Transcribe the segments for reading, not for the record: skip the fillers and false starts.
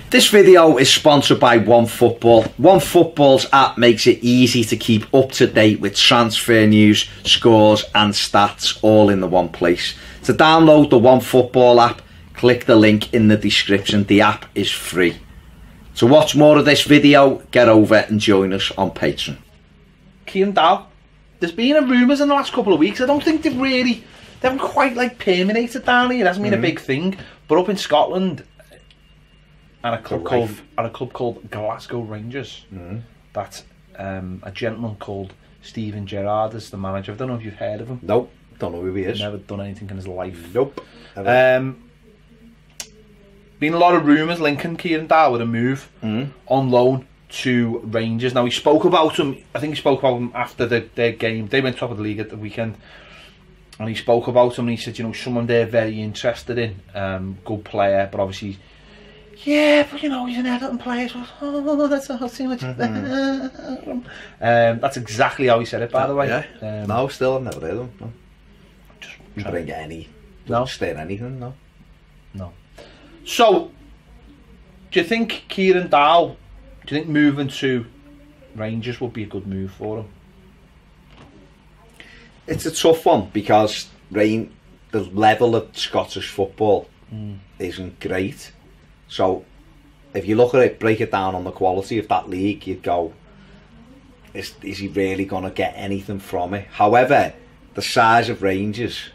This video is sponsored by OneFootball. OneFootball's app makes it easy to keep up to date with transfer news, scores and stats all in the one place. To download the OneFootball app, click the link in the description. The app is free. To watch more of this video, get over and join us on Patreon. Kieran Dowell. There's been rumours in the last couple of weeks. I don't think they haven't quite like permeated down here. It hasn't been a big thing. But up in Scotland, at a club called Glasgow Rangers, that a gentleman called Steven Gerrard is the manager. I don't know if you've heard of him. Nope, don't know who he is. Never done anything in his life. Nope. Been a lot of rumours linking Kieran Dowell with a move on loan to Rangers. Now he spoke about him. I think he spoke about him after their game. They went top of the league at the weekend, and he spoke about him. And he said, you know, someone they're very interested in, good player, but obviously. Yeah, but you know, he's an Everton player, so that's not too much. That's exactly how he said it, by the way. Yeah. No, still, I've never heard of him. No. Just bring any. No. Stain anything, no. No. So, do you think Kieran Dowell, do you think moving to Rangers would be a good move for him? It's a tough one because the level of Scottish football isn't great. So, if you look at it, break it down on the quality of that league, you'd go, is he really going to get anything from it? However, the size of Rangers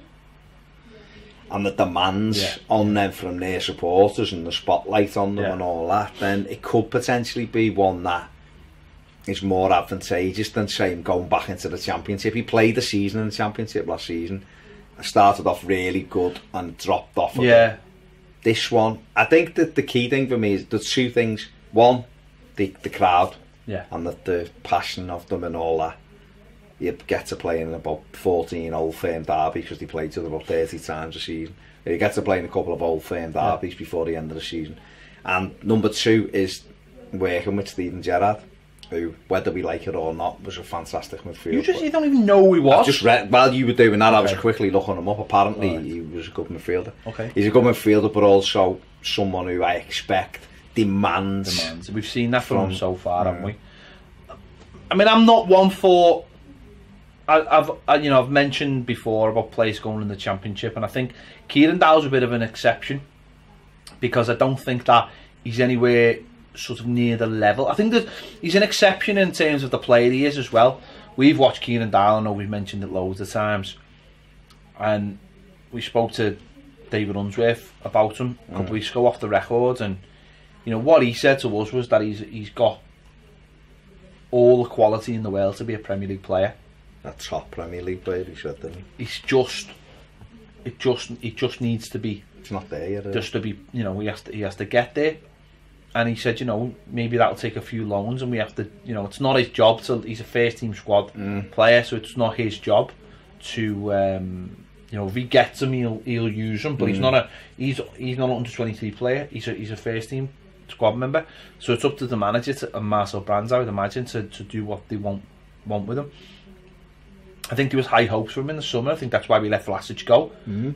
and the demands on them from their supporters and the spotlight on them and all that, then it could potentially be one that is more advantageous than, say, him going back into the Championship. He played the season in the Championship last season. Started off really good and dropped off a bit. This one, I think that the key thing for me is there's two things. One, the crowd and the passion of them and all that. You get to play in about 14 Old Firm derbies because they play each other about 30 times a season. You get to play in a couple of Old Firm derbies before the end of the season. And number two is working with Steven Gerrard, who, whether we like it or not, was a fantastic midfielder. You don't even know who he was? I just read, while you were doing that, I was quickly looking him up. Apparently, he was a good midfielder. He's a good midfielder, but also someone who I expect demands. We've seen that from him so far, haven't we? I mean, I'm not one for... I've mentioned before about players going in the Championship, and I think Kieran Dowell's a bit of an exception because I don't think that he's anywhere sort of near the level. I think that he's an exception in terms of the player he is as well. We've watched Kieran Dowell, I know we've mentioned it loads of times, and we spoke to David Unsworth about him a couple of weeks ago off the record, and you know what he said to us was that he's got all the quality in the world to be a Premier League player. A top Premier League player, he said, didn't he? It just needs to be. It's not there yet. Just to be, you know, he has to get there. And he said, you know, maybe that'll take a few loans, and we have to, you know, it's not his job to. He's a first team squad player, so it's not his job to, you know, if he gets him, he'll use him. But he's not an under 23 player. He's a first team squad member. So it's up to the manager and Marcel Brands, I would imagine, to do what they want with him. I think there was high hopes for him in the summer. I think that's why we let Vlasic go,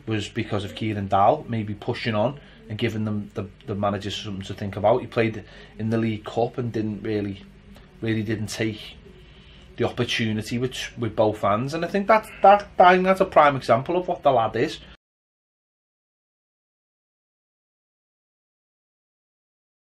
was because of Kieran Dowell maybe pushing on and giving them the managers something to think about. He played in the League Cup and didn't really didn't take the opportunity with both hands. And I think that's a prime example of what the lad is.